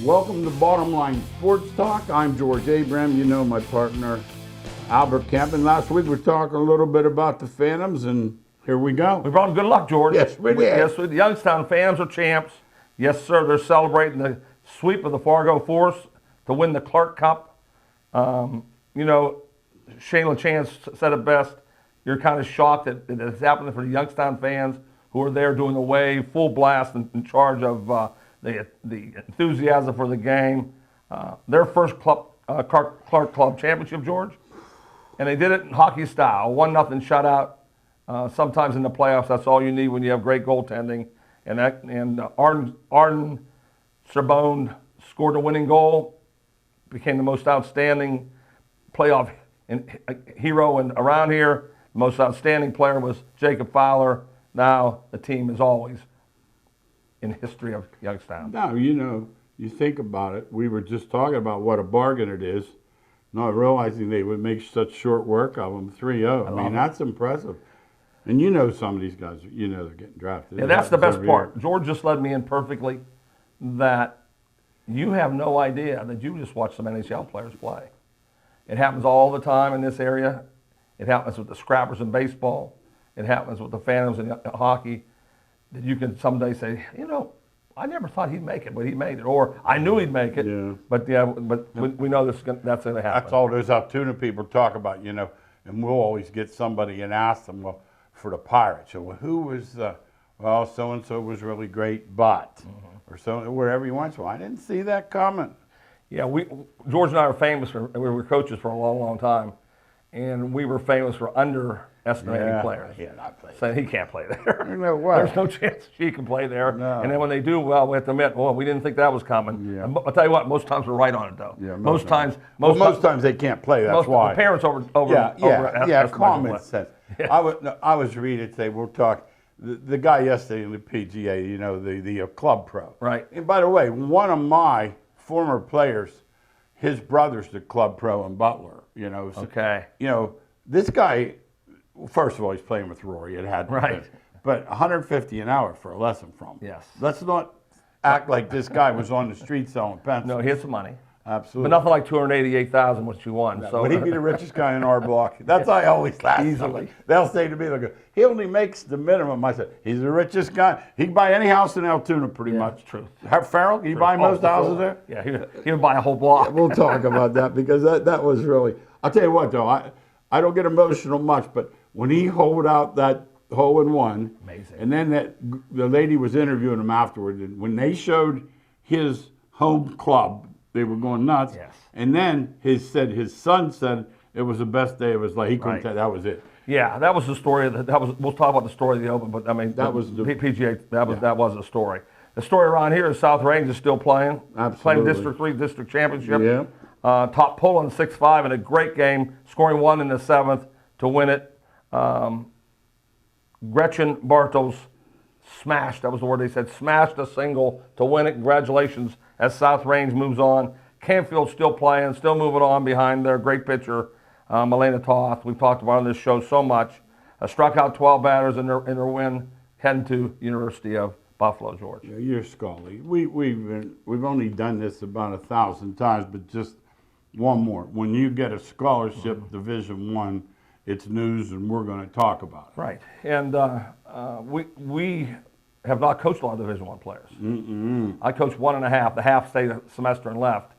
Welcome to Bottom Line Sports Talk. I'm George Abram. You know my partner, Albert Kemp. And last week we were talking a little bit about the Phantoms, and here we go. We brought them good luck, George. Yes, we did. Yes, the Youngstown Phantoms are champs. Yes, sir. They're celebrating the sweep of the Fargo Force to win the Clark Cup. You know, Shane LaChance said it best. You're kind of shocked that it's happening for the Youngstown fans who are there doing the wave, full blast, in charge of the enthusiasm for the game. Their first Clark Club championship, George, and they did it in hockey style, 1-0 shutout. Sometimes in the playoffs, that's all you need when you have great goaltending. And Arden Serbone scored the winning goal, became the most outstanding playoff hero around here. The most outstanding player was Jacob Fowler. Now the team is always in history of Youngstown. Now, you know, you think about it. We were just talking about what a bargain it is, not realizing they would make such short work of them, 3-0. I mean, that's impressive. And you know some of these guys, you know they're getting drafted. Yeah, that's the best part. George just led me in perfectly that you have no idea that you just watched some NHL players play. It happens all the time in this area. It happens with the Scrappers in baseball. It happens with the Phantoms in hockey. That you can someday say, you know, I never thought he'd make it, but he made it. Or I knew he'd make it, but we know that's going to happen. That's all those Altoona people talk about, you know, and we'll always get somebody and ask them, well, for the Pirates, so well, who was, well, so-and-so was really great, but, or so, wherever he went. Well, I didn't see that coming. Yeah, George and I are famous for, we were coaches for a long, long time, and we were famous for underestimating players. Yeah, not play. Saying he can't play there. You know what? There's no chance she can play there. No. And then when they do, well, we have to admit, well, we didn't think that was coming. Yeah. I'll tell you what, most times we're right on it, though. Yeah, most times they can't play. That's why. The parents over common sense. Yeah. I was reading today. We'll talk. The guy yesterday in the PGA, you know, the club pro. Right. And by the way, one of my former players, his brother's the club pro in Butler. You know. So, okay. You know, this guy. First of all, he's playing with Rory. It had to be. But $150 an hour for a lesson from him. Yes. Let's not act like this guy was on the street selling pencils. No, he had some money. Absolutely. But nothing like $288,000, which you won. No, so. But he'd be the richest guy in our block. That's how I always laugh. Easily. They'll say to me, they'll go, he only makes the minimum. I said, he's the richest guy. He can buy any house in Altoona pretty much. True. Farrell, can you buy most houses there? Yeah, he would buy a whole block. Yeah, we'll talk about that because that was really, I'll tell you what though, I don't get emotional much, but when he holed out that hole in one, amazing. And then the lady was interviewing him afterward, and when they showed his home club, they were going nuts. Yes. And then his son said it was the best day of his life. He couldn't tell that was it. Yeah, that was the story. We'll talk about the story of the Open, but I mean that was the PGA. That was the story. The story around here is South Range is still playing. Absolutely. Playing District 3 District Championship. Yeah. Top pull on 6-5 in a great game, scoring 1 in the 7th to win it. Gretchen Bartels smashed, that was the word they said, smashed a single to win it. Congratulations as South Range moves on. Canfield's still playing, still moving on behind their great pitcher, Milena Toth. We've talked about on this show so much. Struck out 12 batters in their win, heading to University of Buffalo, George. Yeah, you're Scully. We've only done this about 1,000 times, but just one more. When you get a scholarship, Division I, it's news, and we're going to talk about it. Right, and we have not coached a lot of Division I players. I coached 1.5. The half stayed a semester and left,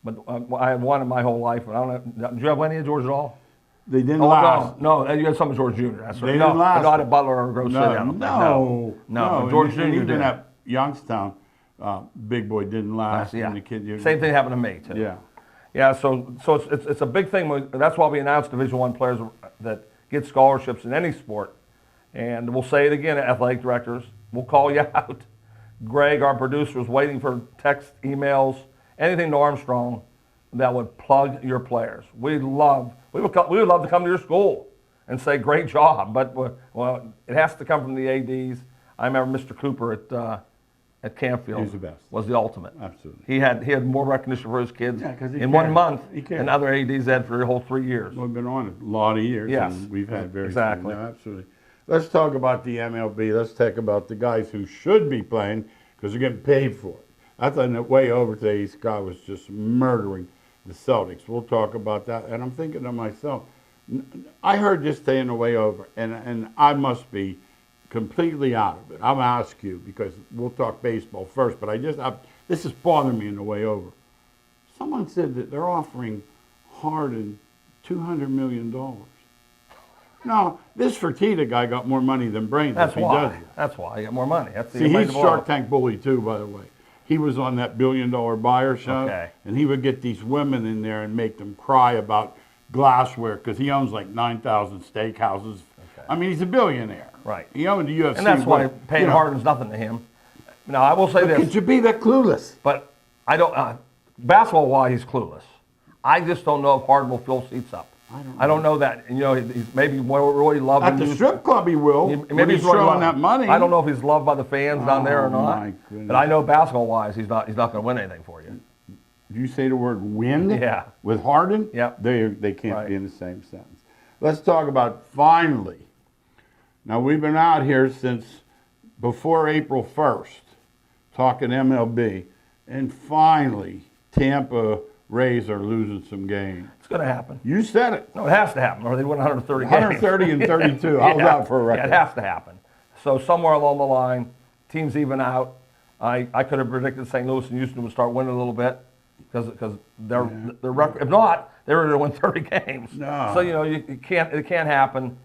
but I had one in my whole life. And I don't know. Did you have any of George at all? They didn't last. No, you had some of George Jr. That's right. They didn't last. Not at Butler or Grove City. No. George Jr. Even at Youngstown, Big Boy didn't last. Yeah. And the kid, Same thing happened to me too. Yeah. Yeah, so it's a big thing. That's why we announced Division I players that get scholarships in any sport. And we'll say it again, athletic directors. We'll call you out. Greg, our producer, is waiting for text, emails, anything to Armstrong that would plug your players. We would love to come to your school and say, great job. But, well, it has to come from the ADs. I remember Mr. Cooper at Canfield. He's the best. Was the ultimate. Absolutely. He had more recognition for his kids in 1 month than other ADs had for the whole 3 years. We've been on it a lot of years. Yes. And we've had very exactly. No, absolutely. Let's talk about the MLB. Let's talk about the guys who should be playing because they're getting paid for it. I thought on the way over today, this guy was just murdering the Celtics. We'll talk about that. And I'm thinking to myself, I heard this today on the way over, and I must be completely out of it. I'm going to ask you because we'll talk baseball first, but this is bothering me on the way over. Someone said that they're offering Harden $200 million. No, this Fertitta guy got more money than Brains. That's if he why. does it. That's why he got more money. That's See, he's Shark Tank bully too, by the way. He was on that $1 billion buyer show, Okay. and he would get these women in there and make them cry about glassware because he owns like 9,000 steakhouses. Okay. I mean, he's a billionaire. Right. He owned the UFC. And that's why paying you know, Harden's nothing to him. Now, I will say this. Could you be that clueless? But I don't, basketball-wise, he's clueless. I just don't know if Harden will fill seats up. I don't know that. You know, he's maybe really loved. At the strip club, he will. Maybe he's throwing that money. I don't know if he's loved by the fans down there or not. My goodness. But I know basketball-wise, he's not going to win anything for you. Did you say the word win? Yeah. With Harden? Yeah. They can't Right. be in the same sentence. Let's talk about finally. Now, we've been out here since before April 1st talking MLB, and finally, Tampa Rays are losing some games. It's going to happen. You said it. No, it has to happen, or they win 130 games. 130 and 32. How's that for a record? Yeah, it has to happen. So somewhere along the line, teams even out. I could have predicted St. Louis and Houston would start winning a little bit because their record. If not, they were going to win 30 games. No. So you know it can't happen.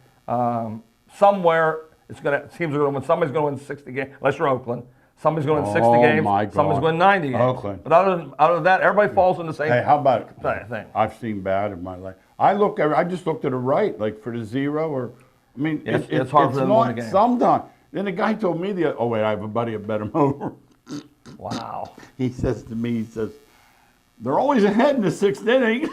Somewhere teams are going to win. Somebody's going to win 60 games. Unless you're Oakland. Somebody's going to win 60 games. My God. Somebody's going to win 90 games. Oakland. But other than that, everybody falls in the same. Hey, how about thing. I've seen bad in my life. I just looked to the right, like for the zero, or I mean, It's hard for them to win a game. Sometimes. Then the guy told me oh wait, I have a buddy that bet him over. Wow. He says to me, they're always ahead in the sixth inning.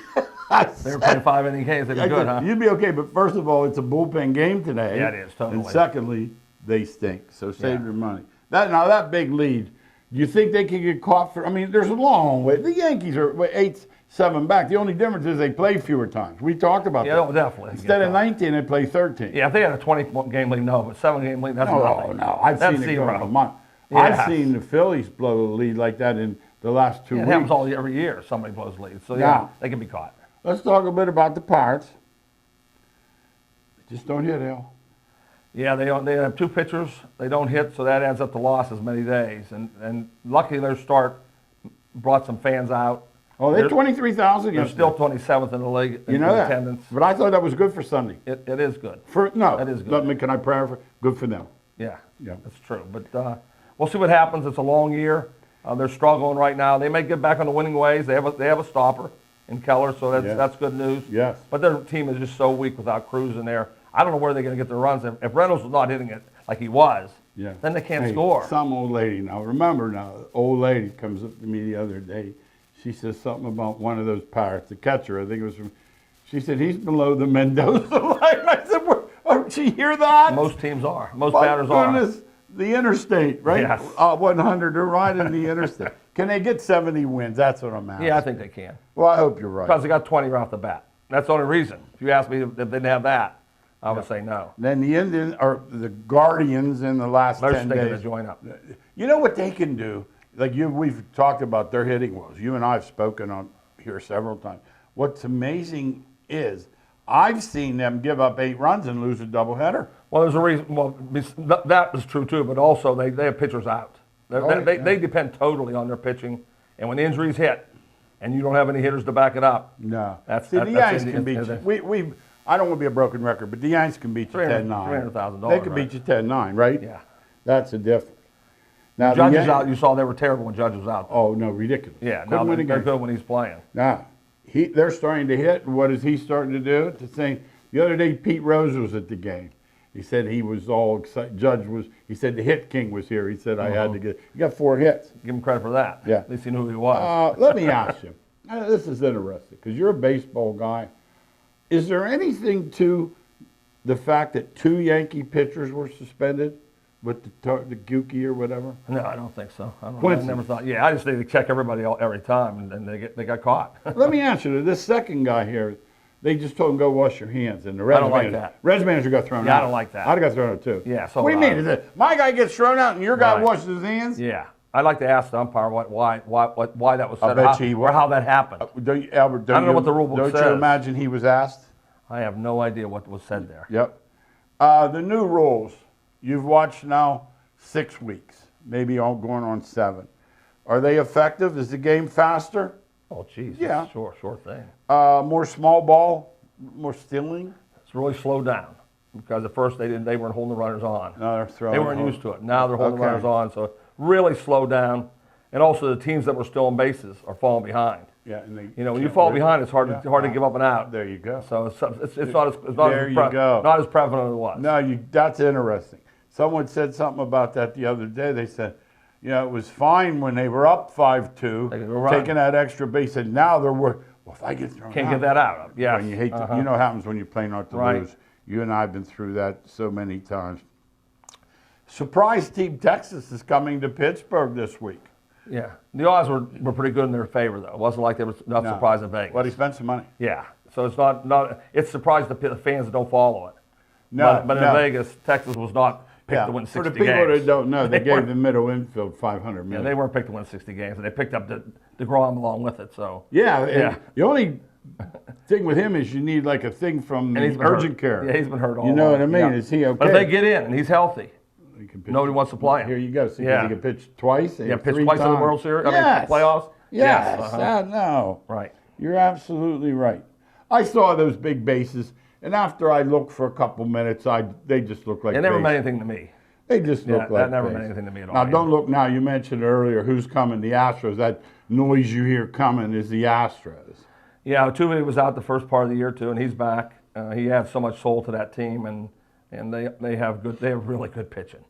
They were playing 5-inning games. They'd be good, huh? You'd be okay, but first of all, it's a bullpen game today. Yeah, it is, totally. And secondly, they stink. So save your money. That big lead. Do you think they could get caught for? I mean, there's a long way. The Yankees are 8-7 back. The only difference is they play fewer times. We talked about that. Yeah, definitely. Instead of 19, they play 13. Yeah, if they had a 20-game lead, no, but 7-game lead, that's nothing. No, I've That's seen it zero. go in a month. Yes. I've seen the Phillies blow a lead like that in the last 2 Yeah, it weeks. happens every year. Somebody blows leads, so Yeah. they can be caught. Let's talk a bit about the Pirates. They just don't hit, Al. Yeah, they have 2 pitchers. They don't hit, so that adds up to losses many days. And luckily their start brought some fans out. Oh, they're 23,000 They're yesterday. still 27th in the league You in know that. attendance. But I thought that was good for Sunday. It is good. That is good. Can I paraphrase? Good for them. Yeah, Yeah. that's true. But we'll see what happens. It's a long year. They're struggling right now. They may get back on the winning ways. They have a stopper in Keller, so that's good news. Yes. But their team is just so weak without Cruz in there. I don't know where they're going to get their runs. If Reynolds was not hitting it like he was, then they can't score. Some old lady old lady comes up to me the other day. She says something about one of those Pirates, the catcher. I think it was from. She said he's below the Mendoza line. I said, did she hear that? Most teams are. Most My batters goodness, the interstate, right? Yes. 100, they're riding the interstate. Can they get 70 wins? That's what I'm asking. Yeah, I think they can. Well, I hope you're right. Because they got 20 right off the bat. That's the only reason. If you ask me if they didn't have that, I would say no. Then the Guardians in the last They're 10 sticking days. to join up. You know what they can do? Like we've talked about their hitting woes. You and I have spoken on here several times. What's amazing is I've seen them give up 8 runs and lose a doubleheader. Well, there's a reason. Well, that is true too, but also they have pitchers out. They depend totally on their pitching, and when injuries hit, and you don't have any hitters to back it up. No. The Yanks can beat you. I don't want to be a broken record, but the Yanks can beat you 10-9. $300,000. They can beat you 10-9, right? Yeah. That's the difference. Now Judge is out. You saw they were terrible when Judge was out. Oh no, ridiculous. Yeah, Couldn't win a they're game. good when he's playing. Now, they're starting to hit. What is he starting to do? The other day, Pete Rose was at the game. He said he was all excited. He said the hit king was here. He said, I had to he got 4 hits. Give him credit for that. Yeah. At least he knew who he was. Let me ask you. This is interesting because you're a baseball guy. Is there anything to the fact that 2 Yankee pitchers were suspended with the Guki or whatever? No, I don't think so. I never thought. Yeah, I just think they check everybody every time, and they got caught. Let me ask you, this second guy here, they just told him go wash your hands, and the I don't like that. Reds manager got thrown out. Yeah, I don't like that. I'd have got thrown out too. Yeah, so what do you mean? My guy gets thrown out and your guy Right. washes his hands? Yeah. I'd like to ask the umpire why that was said, bet you or how that happened. Albert, I don't know what the rule book don't says. you imagine he was asked? I have no idea what was said there. Yep. The new rules, you've watched now 6 weeks, maybe all going on 7. Are they effective? Is the game faster? Oh, geez. Yeah. Sure thing. More small ball, more stealing? It's really slowed down because at first they weren't holding the runners on. No, they're throwing. They weren't used to it. Now they're holding the Okay. runners on, so it really slowed down. And also the teams that were still on bases are falling behind. Yeah, and they You know, when you can't fall win. behind, it's hard Yeah. to give up and out. There you go. So it's not as There you go. not as prevalent as it was. No, that's interesting. Someone said something about that the other day. They said, you know, it was fine when they were up 5-2, They could go run. taking that extra base, and now they're worried. Well, if I get thrown Can't out, get that out. Yes. when you hate, to, you know, what happens when you play not to Right. lose. You and I have been through that so many times. Surprise team Texas is coming to Pittsburgh this week. Yeah. The odds were pretty good in their favor, though. It wasn't like they were not No. surprised in Vegas. Well, he spent some money. Yeah. So it's not it's surprised the fans that don't follow it. No, but in no. Vegas, Texas was not picked to win 60 for the people games. that don't know, they They gave weren't- the middle infield $500 Yeah, million. they weren't picked to win 60 games, and they picked up DeGrom along with it. So Yeah, Yeah. and the only thing with him is you need like a thing from and he's the been urgent hurt. care. Yeah, he's been hurt all You know along. what I mean? Yeah. Is he okay? But if they get in and he's healthy, He can pitch. nobody wants to play him. Here you go. See, Yeah. he can pitch twice. Yeah, pitch 3 twice in the times. World Series. Yes. Playoffs. Yes. uh-huh. No. Right. You're absolutely right. I saw those big bases, and after I looked for a couple minutes, they just looked like It never bases. meant anything to me. They just Yeah, look like that never bases. meant anything to me at all. Now, either. don't look now. You mentioned earlier who's coming, the Astros. That noise you hear coming is the Astros. Yeah, Altuve was out the first part of the year too, and he's back. He adds so much soul to that team, and they have really good pitching.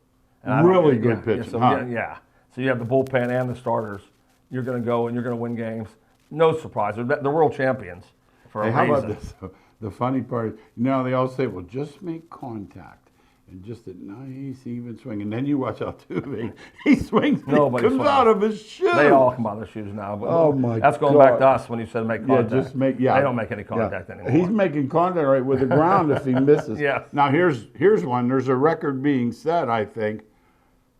And I don't- Really good yeah, pitching, Yeah, so, huh? yeah. So you have the bullpen and the starters. You're going to go and you're going to win games. No surprise. They're world champions for Hey, a how reason. about this? The funny part is, you know, they all say, well, just make contact. And just a nice, even swing. And then you watch Altuve. He swings. Nobody He comes swings. out of his shoe. They all come out of their shoes now. But Oh, my That's going back to God. us when you said make Yeah, contact. just make, yeah. They don't make any contact Yeah. anymore. He's making contact right with the ground if he misses. Yes. Now, here's one. There's a record being set, I think,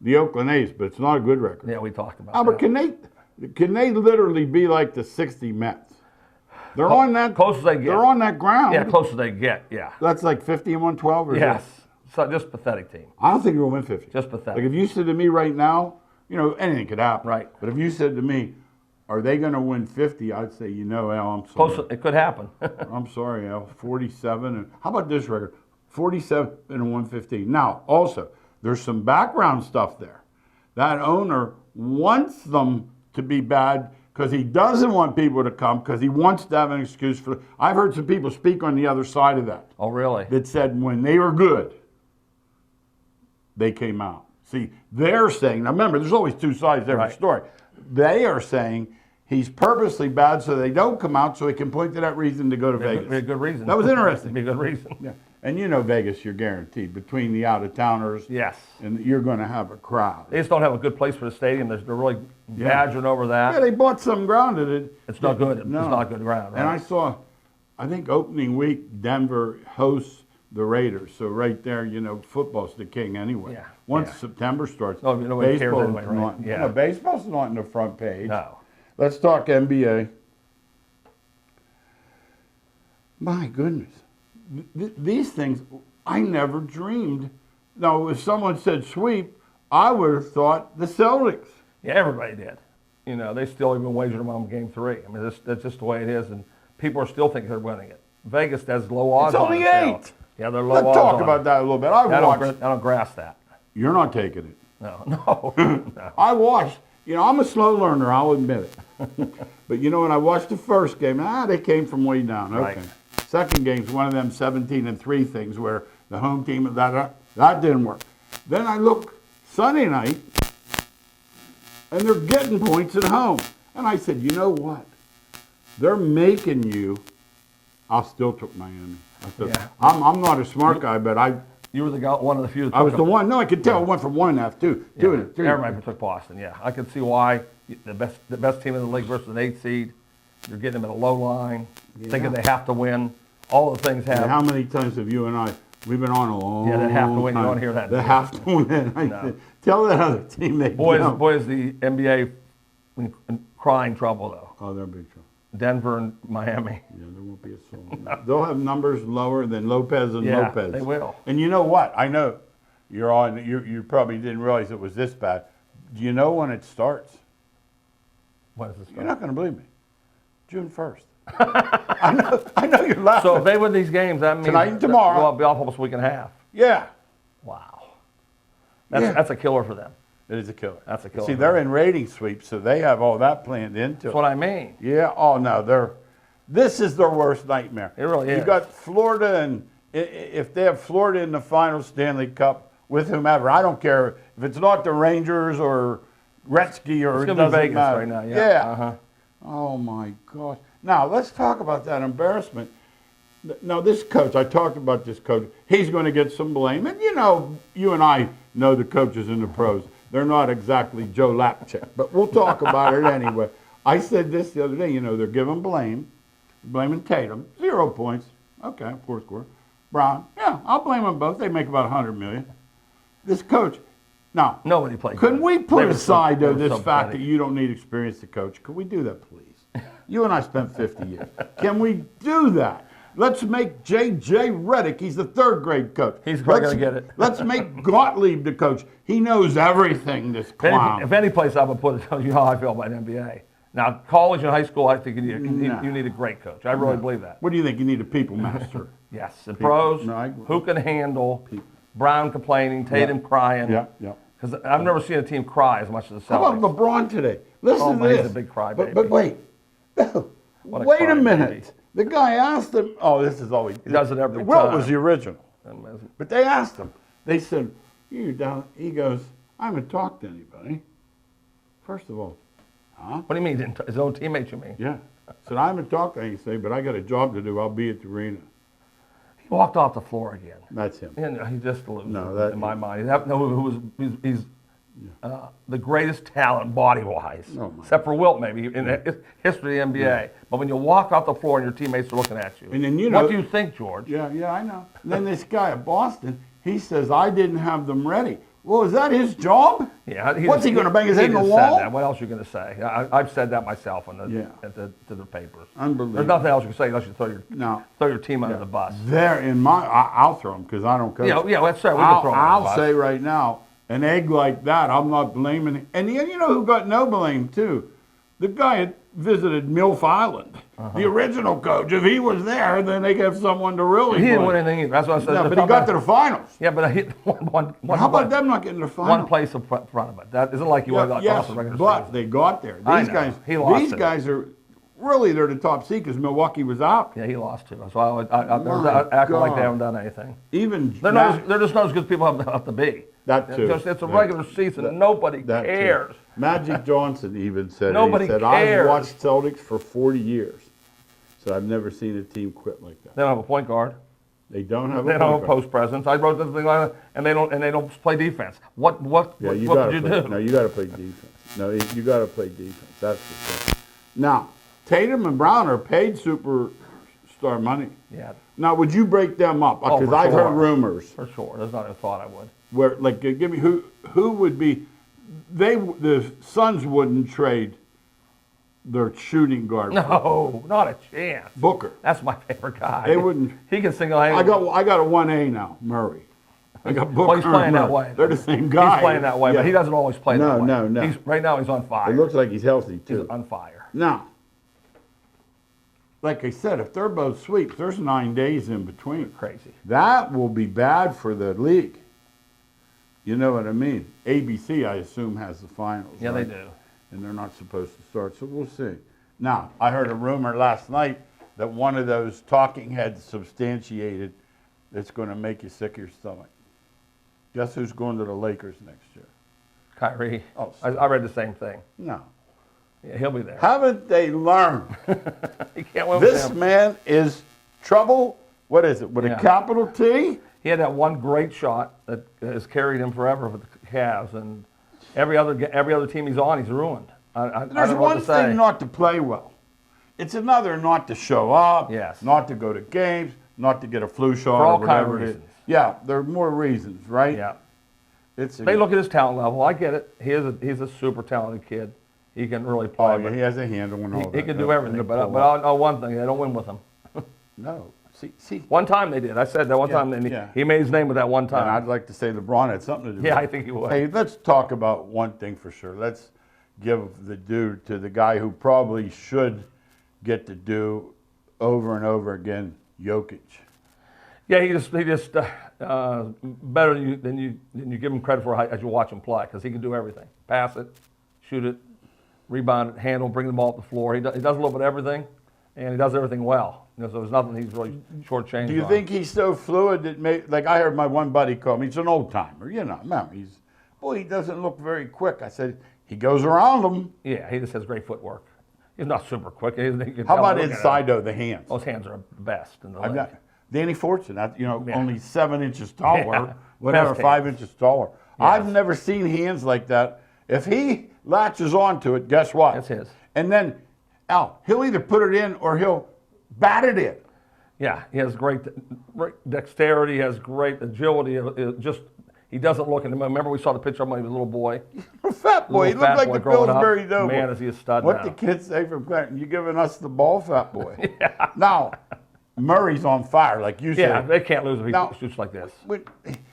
the Oakland A's, but it's not a good record. Yeah, we talked about Albert, that. can they literally be like the 60 Mets? They're on that. Close as they get. They're on that ground. Yeah, close as they get. Yeah. That's like 50 and 112 or Yes. So just pathetic team. I don't think they'll win 50. Just pathetic. Like if you said to me right now, you know, anything could happen. Right. But if you said to me, are they going to win 50? I'd say, you know, Al, I'm sorry. Close. It could happen. I'm sorry, Al. 47. And how about this record? 47 and 115. Now, also, there's some background stuff there. That owner wants them to be bad because he doesn't want people to come because he wants to have an excuse for. I've heard some people speak on the other side of that Oh, really? that said when they were good, they came out. See, they're saying, now remember, there's always two sides to every Right. story. They are saying he's purposely bad so they don't come out so he can point to that reason to go to Vegas. Be a good reason. That was interesting. Be a good reason. Yeah. And you know Vegas, you're guaranteed. Between the out-of-towners, Yes. and you're going to have a crowd. They just don't have a good place for the stadium. They're really badgering over that. Yeah, they bought some ground at it. It's not good. No. It's not good ground. Right? And I saw, I think opening week, Denver hosts the Raiders. So right there, you know, football's the king anyway. Yeah, Once yeah. September starts, Nobody cares baseball's anyway, right? not, Yeah. no, baseball's not on the front page. No. Let's talk NBA. My goodness. These things, I never dreamed. Now, if someone said sweep, I would have thought the Celtics. Yeah, everybody did. You know, they still even wagered them on game 3. I mean, that's just the way it is, and people are still thinking they're winning it. Vegas has low odds It's on only it still. 8. Yeah, they're low Let's odds talk on about it. that a little bit. I don't grasp that. You're not taking it. No, no. I watched. You know, I'm a slow learner, I'll admit it. But you know, when I watched the first game, they came from way down. Okay. Right. Second game's one of them 17-3 things where the home team, that didn't work. Then I look Sunday night, and they're getting points at home. And I said, you know what? They're making you. I still took Miami. Yeah. I'm not a smart guy, but You were the guy, one of the few that I was took the them. one. No, I could tell. I went from 1.5, 2, Yeah, 2 and 3. everybody took Boston. Yeah, I can see why the best team in the league versus an 8 seed. You're getting them at a low line, thinking they have to win. All the things And have. how many times have you and I We've been on a long Yeah, they have to win. You time. don't hear that. They have to win. No. Tell that other team they don't. Boys, the NBA in crying trouble though. Oh, they're big trouble. Denver and Miami. Yeah, there won't be a soul. They'll have numbers lower than Lopez and Yeah, Lopez. they will. And you know what? I know you're on. You probably didn't realize it was this bad. Do you know when it starts? When does it start? You're not going to believe me. June 1st. I know you're laughing. So if they win these games, that means Tonight and tomorrow. Well, it'll be off almost a week and a half. Yeah. Wow. Yeah. That's a killer for them. It is a killer. That's a killer. See, they're in rating sweeps, so they have all that planned into That's it. what I mean. Yeah. Oh no, this is their worst nightmare. It really is. You got Florida, and if they have Florida in the final Stanley Cup with whomever, I don't care if it's not the Rangers or Gretzky or It's it going to be doesn't Vegas matter. right now. Yeah. Yeah. Uh-huh. Oh my gosh. Now let's talk about that embarrassment. Now this coach, I talked about this coach. He's going to get some blame, and you and I know the coaches in the pros. They're not exactly Joe Lapchick, but we'll talk about it anyway. I said this the other day. They're giving blame, blaming Tatum, 0 points. Okay, fourth quarter. Brown, yeah, I'll blame them both. They make about $100 million. This coach, now, Nobody played. couldn't we They put were aside so- though they were this so fact petty. that you don't need experience to coach? Could we do that, please? You and I spent 50 years. Can we do that? Let's make J.J. Redick, he's the third grade coach. He's probably going to get it. Let's make Gottlieb the coach. He knows everything, this clown. If any place I would put it, you know how I feel about NBA. Now, college and high school, I think you need a great coach. I really believe that. What do you think? You need a people master. Yes, the pros, No, I agree. who can handle Brown complaining, Tatum crying. Yeah, yeah. Because I've never seen a team cry as much as the How Celtics. about LeBron today? Listen Oh, to man, this. he's a big crybaby. But wait. What a Wait a crybaby. minute. The guy asked him, this is always. He does it every Wilt time. was the original. Amazing. But they asked him. They said, "You down?" He goes, "I haven't talked to anybody." First of all, What do you mean? His own teammates, you mean? yeah. Said I haven't talked to anybody, but I got a job to do. I'll be at the arena. He walked off the floor again. That's him. And he just loses No, that- in my mind. He's the greatest talent body-wise, Oh, my except for Wilt maybe in the history of the NBA. But when you walk off the floor and your teammates are looking at you, And then what do you think, George? Yeah, I know. Then this guy at Boston, he says I didn't have them ready. Well, is that his job? Yeah, What's he going to bang his head in the just wall? said that. What else are you going to say? I've said that myself to the papers. Unbelievable. There's nothing else you can say unless you throw your team under the bus. They're in my. I'll throw them because I don't coach. Yeah, that's right. We can throw 'em under the I'll bus. say right now, an egg like that, I'm not blaming it. And you know who got no blame too? The guy had visited Milf Island, the original coach. If he was there, then they could have someone to really. He didn't blame. win anything either. That's what I said. No, but he got to the finals. Yeah, but I hit one. How about them not getting to the finals? One place in front of it. That isn't like you went across Yes, the regular but season. they got there. I These know. guys, He lost these it. guys are really they're the top seed because Milwaukee was out. Yeah, he lost too. So they're My acting like God. they haven't done anything. Even They're just not as good as people have to be. That too. It's a That- regular season. Nobody that too. cares. Magic Johnson even said it. Nobody He said, cares. I've watched Celtics for 40 years, so I've never seen a team quit like that. They don't have a point guard. They don't have They a don't have point a guard. post presence. I wrote this thing like that, and they don't play defense. What Yeah, you what gotta did you play. do? No, you got to play defense. No, you got to play defense. That's for sure. Now, Tatum and Brown are paid superstar money. Yeah, Now, would you break them up? Oh, Because for I've sure. heard rumors for sure. There's not a thought I would. where, like, give me who would be. The Suns wouldn't trade their shooting guard. No, not a chance. Booker. That's my favorite guy. They wouldn't. He can single-handedly. I got a 1A now, Murray. I got Booker. Well, he's playing and that Murray. way. They're the same guy. He's playing that way, Yeah. but he doesn't always play that way. No. Right now, he's on fire. It looks like he's healthy He's too. on fire. Now, like I said, if they're both sweeps, there's 9 days in between. Crazy. That will be bad for the league. You know what I mean? ABC, I assume, has the finals. Yeah, right? they do. And they're not supposed to start, so we'll see. Now, I heard a rumor last night that one of those talking heads substantiated that's going to make you sick of your stomach. Guess who's going to the Lakers next year? Kyrie. Oh, I read the same thing. No. Yeah, he'll be there. Haven't they learned? He can't win with This him. man is trouble. What is it? With Yeah. a capital T? He had that one great shot that has carried him forever with the Cavs, and every other team he's on, he's ruined. I There's don't know what one to say. thing not to play well. It's another not to show up, Yes. not to go to games, not to get a flu shot For all or whatever kind of it is. reasons. Yeah, there are more reasons, right? Yeah. It's a, They look at his talent level. I get it. He's a super talented kid. He can really play. oh, yeah, but he has a handle and all that. he can do They everything. But pull up. I know one thing: they don't win with him. No, see, One time they did. I said that one Yeah, time, and yeah. he made his name with that one and time. I'd like to say LeBron had something to do with Yeah, it. I think he would. Hey, let's talk about one thing for sure. Let's give the due to the guy who probably should get to do over and over again, Jokic. Yeah, he just better than you give him credit for as you watch him play, because he can do everything: pass it, shoot it, rebound it, handle, bring the ball up the floor. He does a little bit of everything, and he does everything well. So there's nothing he's really shortchanged. Do you on. think he's so fluid that like I heard my one buddy call me, he's an old timer, remember, he doesn't look very quick. I said, he goes around them. Yeah, he just has great footwork. He's not super quick. He can How tell about looking at inside him. though, the hands? Those hands are the best in the I've league. got Danny Fortune, Yeah. only 7 inches taller, Yeah, whatever, best 5 hands. inches taller. Yes. I've never seen hands like that. If he latches onto it, guess what? That's his. And then, Al, he'll either put it in or he'll bat it in. Yeah, he has great dexterity. He has great agility. He doesn't look. And remember, we saw the picture of him when he was a little boy. Fat boy, he Little looked fat like boy the growing up. Pillsbury Doughboy. Man, is he a stud What now. the kids say from Clinton, you giving us the ball, fat boy. Yeah. Now, Murray's on fire, like you Yeah, said. they can't lose if he Now- shoots like this. But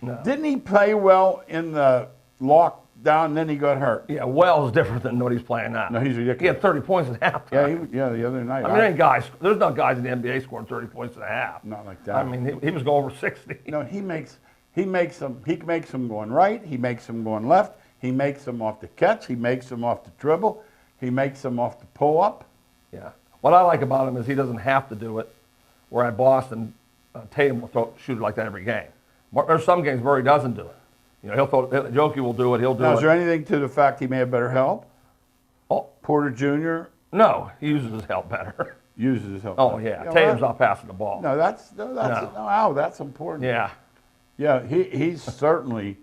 No. Didn't he play well in the lockdown, and then he got hurt? Yeah, Wells different than what he's playing now. No, he's ridiculous. He had 30 points at halftime. The other night. I mean, there ain't guys. There's not guys in the NBA scoring 30 points and a half. Not like that. I mean, he was going over 60. No, he makes them going right. He makes them going left. He makes them off the catch. He makes them off the dribble. He makes them off the pull up. Yeah. What I like about him is he doesn't have to do it. Where at Boston, Tatum will shoot it like that every game. There's some games where he doesn't do it. He'll throw. Jokic will do it. He'll do Now, it. is there anything to the fact he may have better help? Oh, Porter Jr. no, he uses his help better. uses his help. Oh yeah, Tatum's not passing the ball. No, that's important. Yeah. Yeah, he's certainly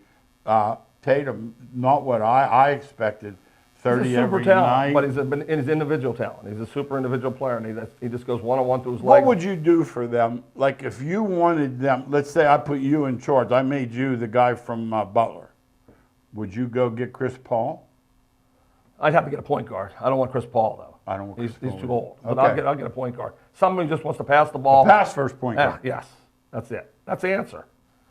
Tatum. Not what I expected. 30 He's a super every talent, night. but he's individual talent. He's a super individual player, and he just goes one-on-one through his What legs. would you do for them? Like if you wanted them, let's say I put you in charge. I made you the guy from Butler. Would you go get Chris Paul? I'd have to get a point guard. I don't want Chris Paul though. I don't want He's Chris Paul too old. But Okay. I'll get a point guard. Somebody who just wants to pass the ball. Pass first point guard. Yes, that's it. That's the answer.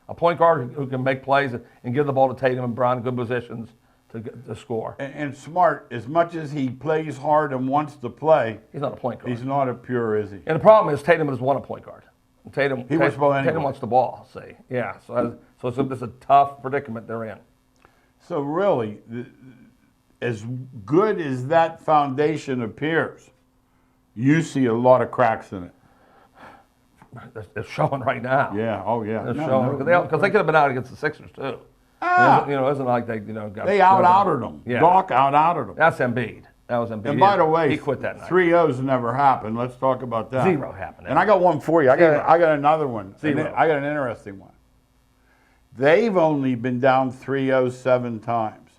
A point guard who can make plays and give the ball to Tatum and Brown in good positions to score. And smart, as much as he plays hard and wants to play, He's not a point guard. he's not a pure, is he? And the problem is Tatum has won a point guard. Tatum wants the ball anyway. Tatum wants the ball. See, yeah. So it's a tough predicament they're in. So really, as good as that foundation appears, you see a lot of cracks in it. They're showing right now. Yeah. Oh yeah. They're No, showing no, because they could have been out against the Sixers too. Ah. It isn't like they got. They out-outed them. Yeah. Doc out-outed them. That's Embiid. That was Embiid. And by the way, he quit that night. 3-0s never happened. Let's talk about that. 0 happened. And I got one for you. I got another one. 0. I got an interesting one. They've only been down 3-0 7 times.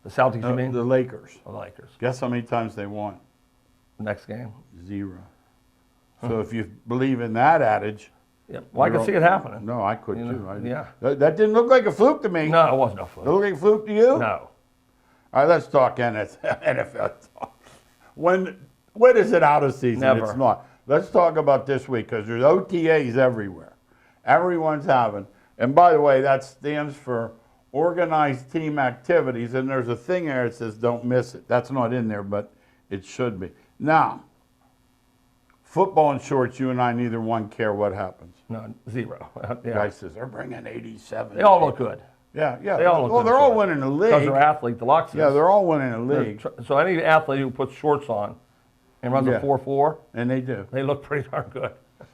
The Celtics, you mean? The Lakers. The Lakers. Guess how many times they won? Next game. 0. So if you believe in that adage. Yeah. Well, I can see it happening. No, I could You know, too. yeah. That didn't look like a fluke to me. No, it wasn't a It fluke. looked like a fluke to you? No. All right, let's talk NFL talk. When is it out of season? Never. It's not. Let's talk about this week because there's OTAs everywhere. Everyone's having. And by the way, that stands for Organized Team Activities. And there's a thing there that says don't miss it. That's not in there, but it should be. Now, football and shorts, you and I, neither one care what happens. No, 0. Yeah. Guy says they're bringing 87. They all look good. Yeah. They all look well, good they're all for it. winning the Because league. they're athlete deluxe. Yeah, they're all winning the league. So any athlete who puts shorts on and runs Yeah. a 4.4, And they do. they look pretty darn good.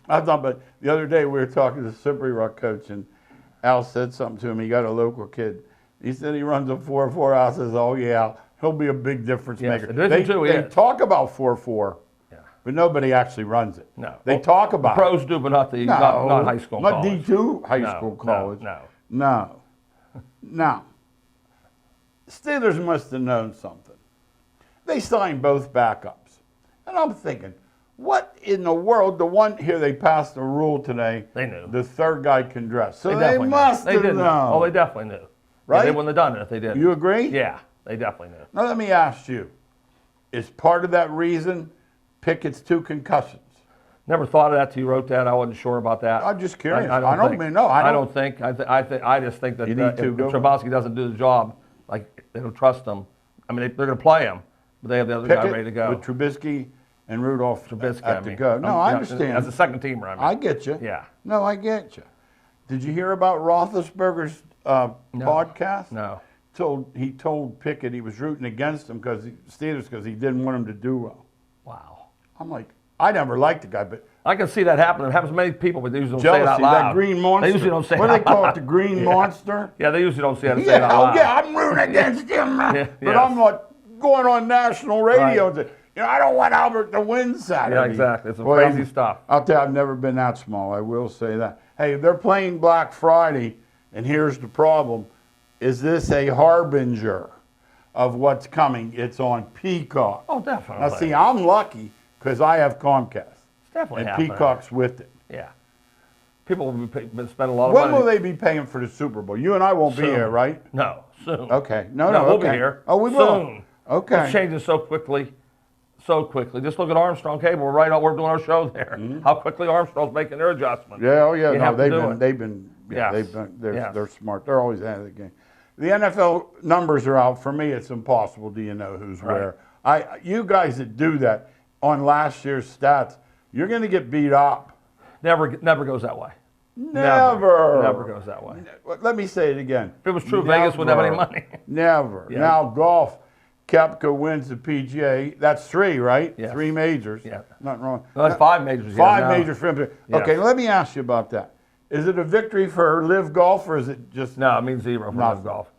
I thought, but the other day we were talking to the Slippery Rock coach, and Al said something to him. He got a local kid. He said he runs a 4.4. Al says, "Oh yeah, he'll be a big difference Yes, maker." Division two they is. talk about 4.4, Yeah. but nobody actually runs it. No. They Well, talk about Pros do, but not it. not high school. and not college. D2 high No, school, no, college. no. Now, Steelers must have known something. They signed both backups, and I'm thinking, What in the world? The one here, they passed a rule today. They knew. The third guy can dress. So they definitely must knew. have They did known. Oh, they definitely knew. Right? Yeah, they wouldn't have done it if they didn't. You agree? Yeah, they definitely knew. Now let me ask you, is part of that reason Pickett's 2 concussions? Never thought of that till you wrote that. I wasn't sure about that. I'm just curious. I I don't think. mean, no, I don't. I just think that You need to if go. Trubisky doesn't do the job, like they don't trust him. I mean, they're going to play him, but they have the other guy Pickett ready to go. with Trubisky and Rudolph Trubisky, at the go. No, I understand. As a second teamer, I mean. I get you. Yeah. No, I get you. Did you hear about Roethlisberger's podcast? No. He told Pickett he was rooting against him because he didn't want him to do well. Wow. I'm like, I never liked the guy, but I can see that happening. It happens to many people, but they usually don't say it out jealousy, loud. that green monster. They usually don't say what it do out they call loud. it? The green monster? Yeah, they usually don't say it out loud. Yeah, I'm rooting against him. Yeah, But yes. I'm like going on national radio Right. and say, I don't want Albert to win Saturday. Yeah, exactly. It's Boy, crazy stuff. I'll tell you, I've never been that small. I will say that. Hey, they're playing Black Friday, and here's the problem. Is this a harbinger of what's coming? It's on Peacock. Oh, definitely. Now, see, I'm lucky because I have Comcast. It's definitely And happening. Peacock's with it. Yeah. People will be spend a lot of When money. will they be paying for the Super Bowl? You and I won't be Soon. here, right? No, soon. Okay. No, we'll okay. be here. Oh, we will. Soon. Okay. It's changing so quickly. So quickly. Just look at Armstrong Cable. We're doing our show there. How quickly Armstrong's making their adjustments. Mm-hmm. Yeah, oh yeah, You no, have to do it. they've been, Yes. they're smart. They're always ahead of the game. The NFL numbers are out. For me, it's impossible. Do you know who's Right. where? You guys that do that on last year's stats, you're going to get beat up. Never goes that way. Never goes that way. Let me say it again. If it was true, Vegas wouldn't have any money. Never. Yeah. Now golf, Koepka wins the PGA. That's 3, right? Yes. 3 majors. Yeah. Nothing wrong. No, that's 5 majors. 5 now. majors for him. Yes. Okay, let me ask you about that. Is it a victory for Live Golf, or is it just? No, it means 0 for Nothing. Live Golf.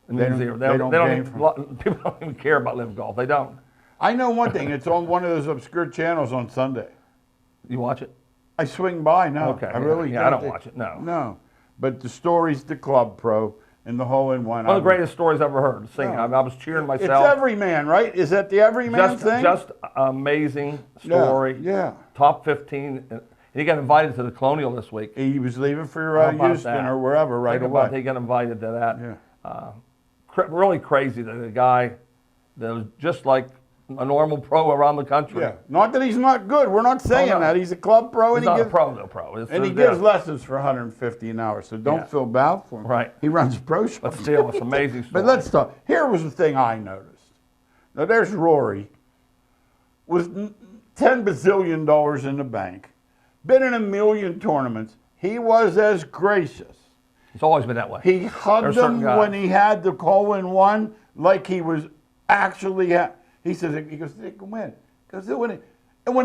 It They means don't- 0. they don't gain from- People don't even care about Live Golf. They don't. I know one thing. It's on one of those obscure channels on Sunday. You watch it? I swing by. No, Okay, I yeah. really. Yeah, I don't watch it, no. No, but the story's the Club Pro and the hole in one. One of the greatest stories I've ever heard. Singing. No. I was cheering It's myself. Everyman, right? Is that the Everyman thing? Just amazing story. Yeah. Top 15. And he got invited to the Colonial this week. He was leaving for How about Houston that? or wherever right Think about away. he got invited to that. Yeah. Really crazy that a guy that was just like a normal pro around the country. Yeah. Not that he's not good. We're not saying no. that. He's a Club Pro, He's and not he a gives, pro, no pro. It's- and he there's- gives lessons for 150 an hour. So don't Yeah. feel bad for him. Right. He runs a pro shop. But still, it's an amazing story. But let's talk. Here was the thing I noticed. Now there's Rory with $10 bazillion in the bank, been in 1 million tournaments. He was as gracious. It's always been that way. He hugged There's certain him guys. when he had the hole-in-one, like he was actually. He says, he goes, they can win. Because it went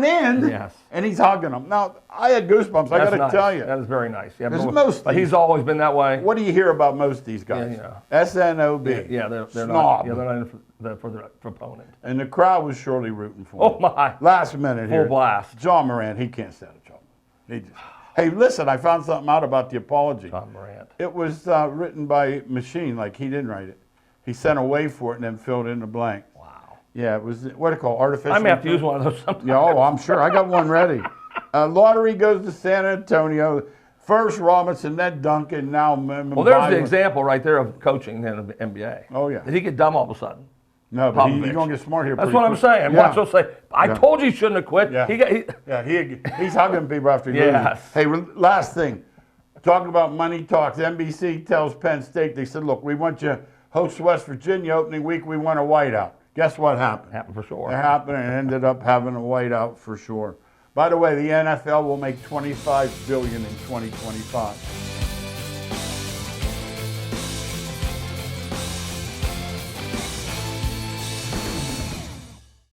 in, Yes. and he's hugging him. Now I had goosebumps. I got to nice. tell you. That is very nice. Yeah, There's but, most but things. he's always been that way. What do you hear about most of these guys? Yeah, SNOB. Yeah, they're Snob. not. Yeah, they're not in for the opponent. And the crowd was surely rooting for him. Oh my! Last minute here. Full blast. John Moran, he can't stand a job. He just, hey, listen, I found something out about the apology. John Morant. It was written by machine, like he didn't write it. He sent away for it and then filled in the blank. Wow. Yeah, it was, what do you call it, artificial? I may have to use one of those sometime. Yeah, oh, I'm sure. I got one ready. Lottery goes to San Antonio. First Robinson, then Duncan, now Well, there's the example right there of coaching in the NBA. Oh, yeah. Did he get dumb all of a sudden? No, but he's Popovich. going to get smart here. That's pretty what I'm quick. saying. Yeah. Watch, he'll say, I Yeah. told you he shouldn't have quit. Yeah. He's hugging people after he Yes. loses. Hey, last thing. Talking about money talks. NBC tells Penn State, they said, look, we want you to host West Virginia opening week. We want a whiteout. Guess what happened? Happened for sure. It happened and ended up having a whiteout for sure. By the way, the NFL will make $25 billion in 2025.